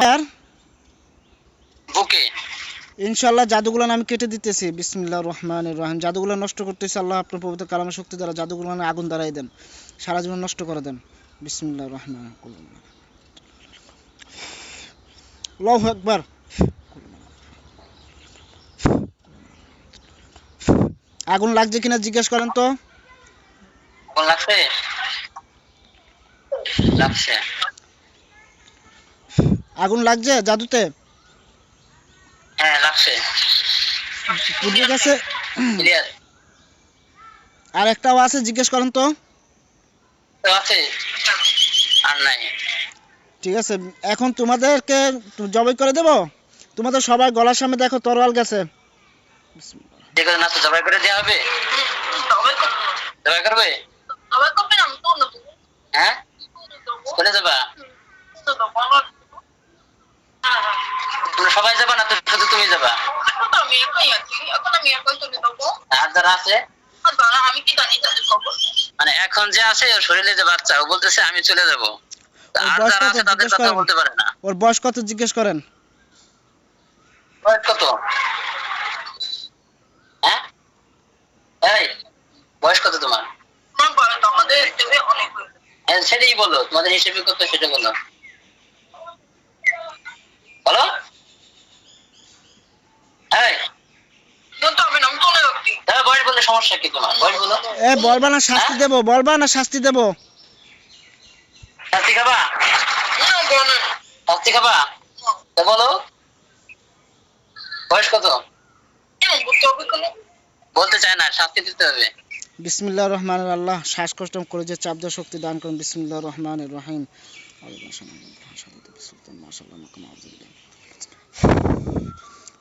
আর বুকে ইনশাআল্লাহ জাদুগুলো আমি কেটে দিতেছি। বিসমিল্লাহির রহমানির রহিম। জাদুগুলো নষ্ট করতেছি আল্লাহ আপনার পবিত্র কালামের শক্তি দ্বারা। জাদুগুলো আগুন দ্বারাই দেন, সারা জীবন নষ্ট করে দেন। বিসমিল্লাহির রহমানির রহিম। আল্লাহু আকবার। আগুন লাগছে কিনা জিজ্ঞেস করেন তো। কোন লাগছে? লাগছে। আগুন লাগছে জাদুতে? হ্যাঁ লাগছে। পূর্বে গেছে ক্লিয়ার আর একটাও আছে, জিজ্ঞেস করেন তো। তো আছে আর নাই। ঠিক আছে, এখন তোমাদেরকে জবাই করে দেব। তোমাদের সবাই গলার সামনে দেখো তরোয়াল গেছে। ঠিক আছে, না তো জবাই করে দেওয়া হবে। জবাই করবে? হ্যাঁ কোনে যাবা? তোমরা সবাই যাবা না তো শুধু তুমি যাবা? আর যারা আছে মানে এখন যে আছে ওর শরীরে যে বাচ্চা, ও বলতেছে আমি চলে যাবো। আর যারা আছে তাদের কথা বলতে পারে না। ওর বয়স কত জিজ্ঞেস করেন। বয়স কত? হ্যাঁ এই বয়স কত তোমার? সেটাই বলো, তোমাদের হিসেবে কত সেটা বলো। বলো এই বয়স বললে সমস্যা কি তোমার? বয়স বলো। বলবা না শাস্তি দেব, বলবা না শাস্তি দেব। শাস্তি খাবা? শাস্তি খাবা তো বলো বয়স কত? বলতে চায় না, শাস্তি দিতে হবে। বিসমিল্লাহির রহমানির আল্লাহ শ্বাসকষ্ট করে যে চাপ দেওয়ার শক্তি দান করুন। বিসমিল্লাহির রহমানির রহিম।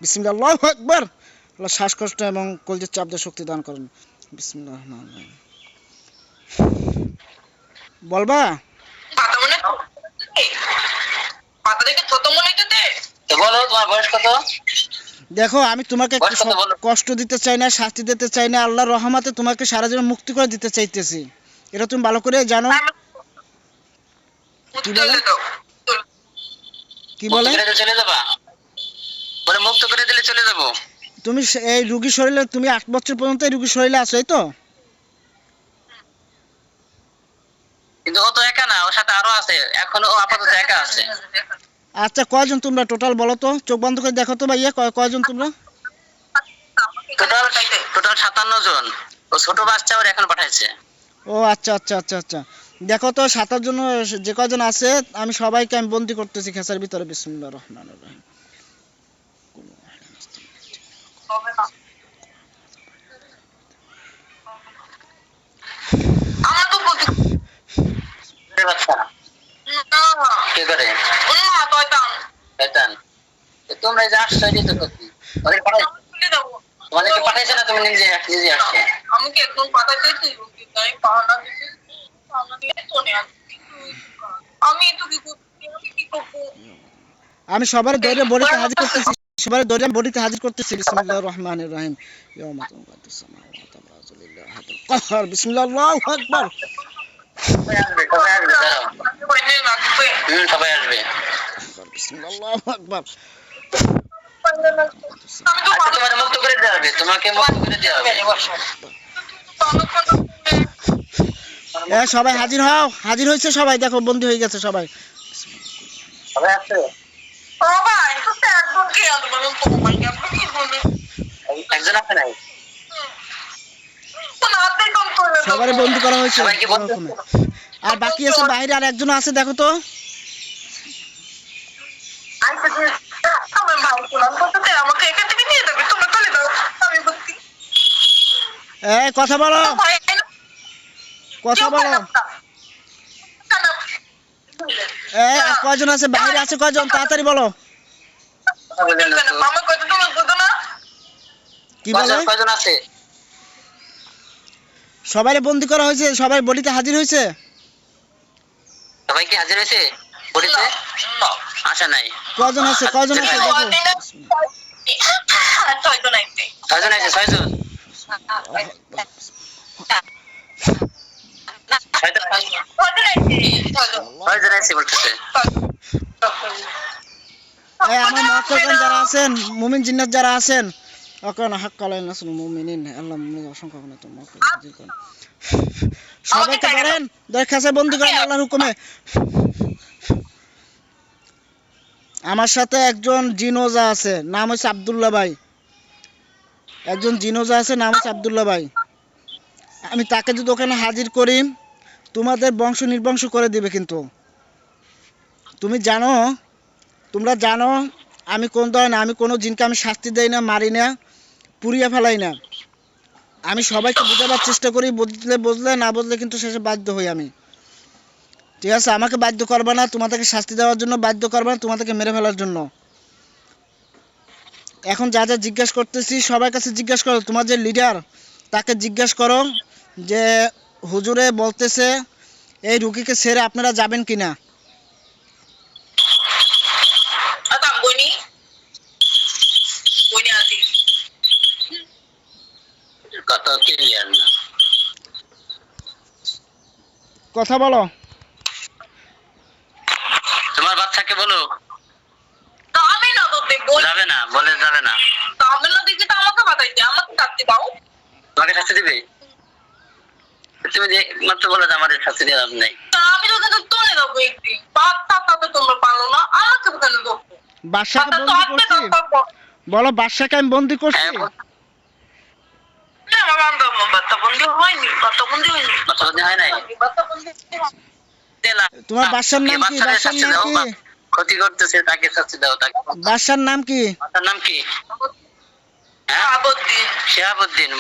বিসমিল্লাহ, আল্লাহু আকবার। আল্লাহ শ্বাসকষ্ট এবং কলজের চাপ দেওয়ার শক্তি দান করুন। বিসমিল্লাহির রহমানির রহিম। বলবা বলো তোমার বয়স কত? দেখো আমি তোমাকে কষ্ট দিতে চাই না, শাস্তি দিতে চাই না। আল্লাহর রহমতে তোমাকে সারা জীবন মুক্তি করে দিতে চাইতেছি, এটা তুমি ভালো করে জানো। কি বলে? কি বলে? চলে যাবা? বলে মুক্ত করে দিলে চলে যাবো। তুমি এই রোগী শরীরে, তুমি 8 বছর পর্যন্ত এই রোগী শরীরে আছো, এই তো? কিন্তু ও তো একা না, ওর সাথে আরো আছে। এখন ও আপাতত একা আছে। আচ্ছা, কয়জন তোমরা টোটাল বলো তো? চোখ বন্ধ করে দেখো তো ভাইয়া, কয়জন তোমরা? টোটাল 57 জন। ও ছোট বাচ্চা ওর এখন পাঠাইছে। ও আচ্ছা আচ্ছা আচ্ছা আচ্ছা। দেখো তো 7 জন যে কয়জন আছে, আমি সবাইকে আমি বন্দি করতেছি খেসার ভিতরে। বিসমিল্লাহির রহমানির রহিম। কে করে? শয়তান। তোমরা যে আসছো এটাই তো ক্ষতি। তোমাদেরকে পাঠাইছে না, তুমি নিজে নিজে আসছো। আমি কি একদম পাঠাইছি? তাই পাওনা দিছি, পাওনা দিয়ে চলে আসছি। আমি তো কি করতে, আমি কি করব? আমি সবার দৌড়ে বডিতে হাজির করতেছি, সবার দৌড়ে বডিতে হাজির করতেছি। বিসমিল্লাহির রহমানির রহিম। ইয়াউমা তুনকাতুস সামাওয়াতু ওয়া তাবরাজু লিল্লাহিল কাহ্হার। বিসমিল্লাহ, আল্লাহু আকবার। সবাই আসবে, সবাই আসবে, দাঁড়াও। সবাই আসবে। বিসমিল্লাহ, আল্লাহু আকবার। আচ্ছা তোমার মুক্ত করে দেওয়া হবে, তোমাকে মুক্ত করে দেওয়া হবে। সবাই হাজির হও, হাজির হয়েছে সবাই, দেখো বন্দী হয়ে গেছে সবাই। সবাই আসছে? একজন আছে নাই? সবাই বন্দী করা হয়েছে। আর বাকি আছে বাইরে, আর একজন আছে, দেখো তো। কথা বলো, কথা বলো। কয়জন আছে বাইরে, আছে কয়জন? তাড়াতাড়ি বলো। কি বলে? কয়জন আছে? সবাই বন্দি করা হয়েছে, সবাই বডিতে হাজির হয়েছে। সবাই কি হাজির হয়েছে বডিতে? আসা নাই। কয়জন আছে, কয়জন আছে দেখো। 6 জন আছে। 6 জন আছে, 6 জন। 6 জন আছে বলতেছে। এই আমার মক্কাগান যারা আছেন মুমিন জিন্নাত যারা আছেন ওকান হাক্কালাইন নাসরুল মুমিনিন আল্লাহ মুমিনের অসংখ্য গুণ তোমার হাজির করেন সবাইকে ধরেন দরখাস্তে বন্দি করেন আল্লাহর হুকুমে আমার সাথে একজন জিনোজা আছে নাম হচ্ছে আব্দুল্লাহ ভাই একজন জিনোজা আছে নাম হচ্ছে আব্দুল্লাহ ভাই আমি তাকে যদি ওখানে হাজির করি তোমাদের বংশ নির্বংশ করে দিবে কিন্তু তোমরা জানো আমি কোন ধরনের আমি কোনো জিনকে আমি শাস্তি দেই না মারি না পুড়িয়ে ফেলাই না আমি সবাইকে বোঝাবার চেষ্টা করি বুঝলে না বুঝলে কিন্তু শেষে বাধ্য হই আমি ঠিক আছে আমাকে বাধ্য করবে না তোমাদেরকে শাস্তি দেওয়ার জন্য বাধ্য করবে না তোমাদেরকে মেরে ফেলার জন্য এখন যা যা জিজ্ঞাসা করতেছি সবার কাছে জিজ্ঞাসা করো তোমার যে লিডার তাকে জিজ্ঞাসা করো যে হুজুরে বলতেছে এই রুগীকে ছেড়ে আপনারা যাবেন কিনা কথা বলো তোমার বাচ্চাকে বলো আমি না তো দেখবো যাবে না বলে যাবে না আমি না দেখি তো আমাকে বাতাইছে আমাকে শাস্তি দাও তোমাকে শাস্তি দিবে তুমি যে মাত্র বলে যে আমাদের শাস্তি দেওয়া লাভ নেই আমি তো কিন্তু তুলে দেবো একদিন বাচ্চা তো তোমরা পারো না আমাকে কেন দেবো বাদশাকে বন্দি করছি বলো বাদশাকে আমি বন্দি করছি বাচ্চা বন্ধু হয়নি বাচ্চা বন্ধু হয়নি বাচ্চা হয় নাই বাচ্চা বন্ধু তোমার বাদশার নাম কি বাদশার নাম কি ক্ষতি করতেছে তাকে শাস্তি দাও তাকে বাদশার নাম কি বাচ্চার নাম কি আবদ্দিন শেহাবুদ্দিন